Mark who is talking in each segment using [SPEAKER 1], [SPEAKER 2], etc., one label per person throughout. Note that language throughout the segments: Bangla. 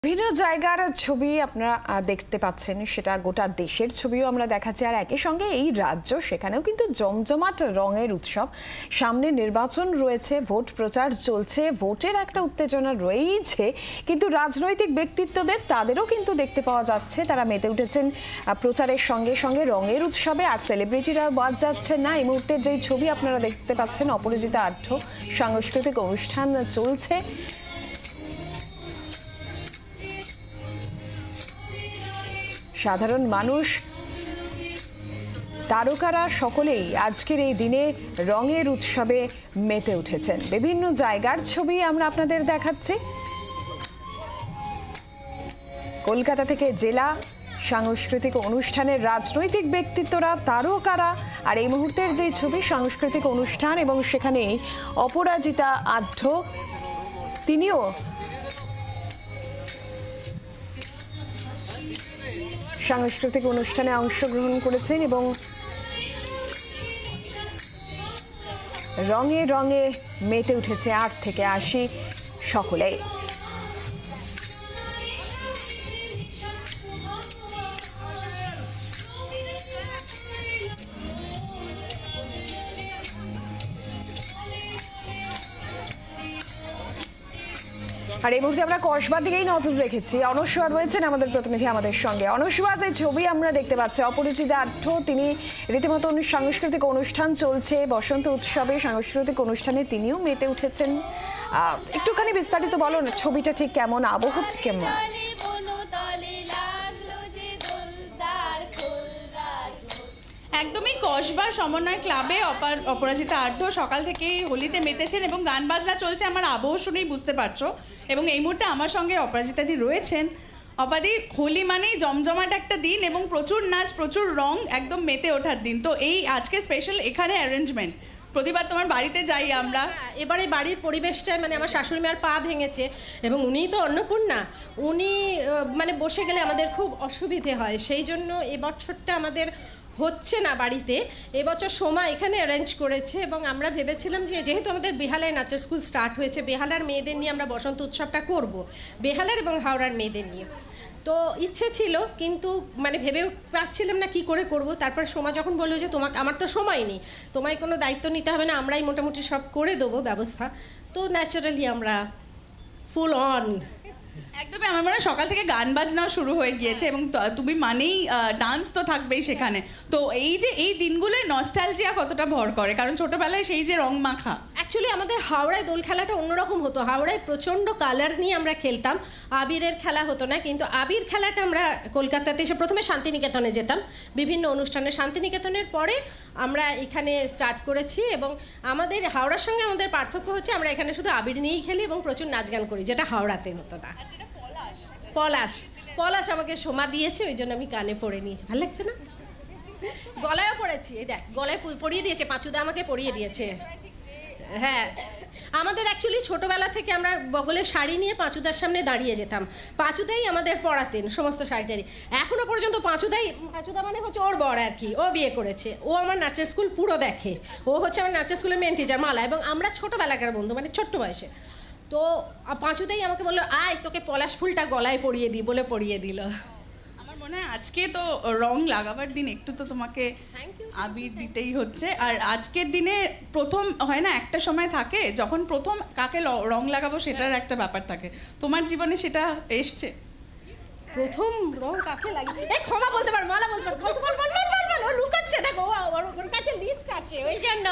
[SPEAKER 1] বিভিন্ন জায়গার ছবি আপনারা দেখতে পাচ্ছেন, সেটা গোটা দেশের ছবিও আমরা দেখাচ্ছি। আর একই সঙ্গে এই রাজ্য, সেখানেও কিন্তু জমজমাট রঙের উৎসব। সামনে নির্বাচন রয়েছে, ভোট প্রচার চলছে, ভোটের একটা উত্তেজনা রয়েছে, কিন্তু রাজনৈতিক ব্যক্তিত্বদের তাদেরও কিন্তু দেখতে পাওয়া যাচ্ছে, তারা মেতে উঠেছেন প্রচারের সঙ্গে সঙ্গে রঙের উৎসবে। আর সেলিব্রিটিরা বাদ যাচ্ছেন না। এই মুহূর্তের যেই ছবি আপনারা দেখতে পাচ্ছেন, অপরাজিতা আঢ্য সাংস্কৃতিক অনুষ্ঠান চলছে। সাধারণ মানুষ, তারকারা সকলেই আজকের এই দিনে রঙের উৎসবে মেতে উঠেছেন। বিভিন্ন জায়গার ছবি আমরা আপনাদের দেখাচ্ছি। কলকাতা থেকে জেলা সাংস্কৃতিক অনুষ্ঠানের রাজনৈতিক ব্যক্তিত্বরা, তারকারা। আর এই মুহূর্তের যে ছবি সাংস্কৃতিক অনুষ্ঠান, এবং সেখানে অপরাজিতা আঢ্য, তিনিও সাংস্কৃতিক অনুষ্ঠানে অংশগ্রহণ করেছেন এবং রঙে রঙে মেতে উঠেছে ৮ থেকে ৮০ সকলেই। আর এই মুহূর্তে আমরা কসবার দিকেই নজর রেখেছি। অনস্বর রয়েছেন আমাদের প্রতিনিধি আমাদের সঙ্গে। অনস্বর, যে ছবি আমরা দেখতে পাচ্ছি, অপরাজিতা আঢ্য, তিনি রীতিমতো সাংস্কৃতিক অনুষ্ঠান চলছে, বসন্ত উৎসবে সাংস্কৃতিক অনুষ্ঠানে তিনিও মেতে উঠেছেন। একটুখানি বিস্তারিত বলো না, ছবিটা ঠিক কেমন, আবহ কেমন?
[SPEAKER 2] একদমই কসবা সমন্বয় ক্লাবে অপরাজিতা আঢ্য সকাল থেকেই হোলিতে মেতেছেন এবং গান বাজনা চলছে। আমার আবহ শুনেই বুঝতে পারছো। এবং এই মুহূর্তে আমার সঙ্গে অপরাজিতাদি রয়েছেন। অপাদি, হোলি মানেই জমজমাট একটা দিন এবং প্রচুর নাচ, প্রচুর রং, একদম মেতে ওঠার দিন। তো এই আজকে স্পেশাল এখানে অ্যারেঞ্জমেন্ট। প্রতিবার তোমার বাড়িতে যাই আমরা,
[SPEAKER 3] এবারে বাড়ির পরিবেশটায় মানে আমার শাশুড়ি মার পা ভেঙেছে এবং উনিই তো অন্নপূর্ণা, উনি মানে বসে গেলে আমাদের খুব অসুবিধে হয়, সেই জন্য এবছরটা আমাদের হচ্ছে না বাড়িতে। এবছর সোমা এখানে অ্যারেঞ্জ করেছে এবং আমরা ভেবেছিলাম যে যেহেতু আমাদের বেহালায় নাচের স্কুল স্টার্ট হয়েছে, বেহালার মেয়েদের নিয়ে আমরা বসন্ত উৎসবটা করব, বেহালার এবং হাওড়ার মেয়েদের নিয়ে। তো ইচ্ছে ছিল, কিন্তু মানে ভেবে পাচ্ছিলাম না কি করে করব। তারপর সোমা যখন বললো যে আমার তো সময় নেই, তোমায় কোনো দায়িত্ব নিতে হবে না, আমরাই মোটামুটি সব করে দেবো ব্যবস্থা। তো ন্যাচারালি আমরা ফুল অন।
[SPEAKER 2] একদমই, আমার মনে হয় সকাল থেকে গান বাজনাও শুরু হয়ে গিয়েছে এবং তুমি মানেই ডান্স তো থাকবেই সেখানে। তো এই যে এই দিনগুলোয় নস্টালজিয়া কতটা ভর করে, কারণ ছোটবেলায় সেই যে রং মাখা।
[SPEAKER 3] অ্যাকচুয়ালি আমাদের হাওড়ায় দোল খেলাটা অন্যরকম হতো। হাওড়ায় প্রচণ্ড কালার নিয়ে আমরা খেলতাম, আবিরের খেলা হতো না। কিন্তু আবির খেলাটা আমরা কলকাতাতে এসে প্রথমে শান্তিনিকেতনে যেতাম বিভিন্ন অনুষ্ঠানে, শান্তিনিকেতনের পরে আমরা এখানে স্টার্ট করেছি। এবং আমাদের হাওড়ার সঙ্গে আমাদের পার্থক্য হচ্ছে আমরা এখানে শুধু আবির নিয়েই খেলি এবং প্রচুর নাচ গান করি, যেটা হাওড়াতে হতো না। পলাশ আমাকে সোমা দিয়েছে, ওই জন্য আমি কানে পরে নিয়েছি। ভালো লাগছে না? গলায়ও পড়েছি, এই দেখ গলায় পরিয়ে দিয়েছে, পাঁচুদা আমাকে পরিয়ে দিয়েছে। হ্যাঁ, আমাদের অ্যাকচুয়ালি ছোটোবেলা থেকে আমরা বগলের শাড়ি নিয়ে পাঁচুদার সামনে দাঁড়িয়ে যেতাম, পাঁচুদাই আমাদের পড়াতেন সমস্ত শাড়িটারি। এখনও পর্যন্ত পাঁচুদা মানে হচ্ছে ওর বর আর কি, ও বিয়ে করেছে, ও আমার নাচের স্কুল পুরো দেখে, ও হচ্ছে আমার নাচের স্কুলের মেন টিচার মালা, এবং আমরা ছোটোবেলাকার বন্ধু, মানে ছোট্ট বয়সে। তো পাঁচুদাই আমাকে বললো, আয় তোকে পলাশ ফুলটা গলায় পরিয়ে দিই, বলে পরিয়ে দিল।
[SPEAKER 2] আমার মনে হয় আজকে তো রং লাগাবার দিন, একটু তো তোমাকে আবির দিতেই হচ্ছে। আর আজকের দিনে প্রথম হয় না, একটা সময় থাকে যখন প্রথম কাকে রং লাগাবো সেটার একটা ব্যাপার থাকে। তোমার জীবনে সেটা এসছে?
[SPEAKER 3] প্রথম রং কাকে লাগে? এই ক্ষমা বলতে পার, মালা বলতে পার, বল, ও লুকাচ্ছে, দেখো ওর কাছে লিস্ট আছে, ওই জন্য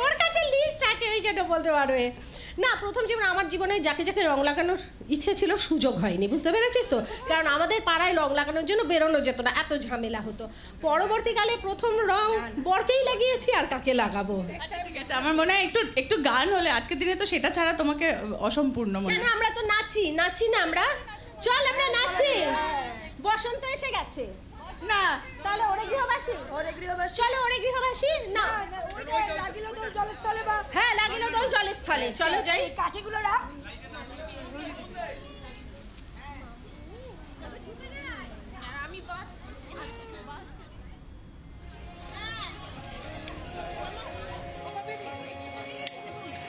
[SPEAKER 3] ওর কাছে লিস্ট আছে, ওই জন্য বলতে পারবে না। প্রথম জীবনে আমার জীবনে যাকে যাকে রং লাগানোর ইচ্ছে ছিল, সুযোগ হয়নি, বুঝতে পেরেছিস তো? কারণ আমাদের পাড়ায় রং লাগানোর জন্য বেরোনো যেত না, এত ঝামেলা হতো। পরবর্তীকালে প্রথম রং বরকেই লাগিয়েছি, আর কাকে লাগাবো।
[SPEAKER 2] ঠিক আছে, আমার মনে হয় একটু গান হলে আজকের দিনে তো সেটা ছাড়া তোমাকে অসম্পূর্ণ মনে হয়।
[SPEAKER 3] আমরা তো নাচি না আমরা, চল আমরা নাচি। বসন্ত এসে গেছে না, তাহলে ওরে গৃহবাসী, চলো ওরে গৃহবাসী না,
[SPEAKER 4] লাগিল দোল জলস্থলে, বা
[SPEAKER 3] হ্যাঁ লাগিল দোল জলস্থলে, চলো যাই।
[SPEAKER 4] কাঠিগুলো রাখ।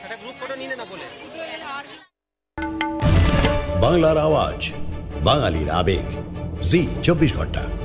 [SPEAKER 5] একটা গ্রুপ ফটো নিলে না বলে বাংলার আওয়াজ, বাঙালির আবেগ, জি 24 ঘন্টা।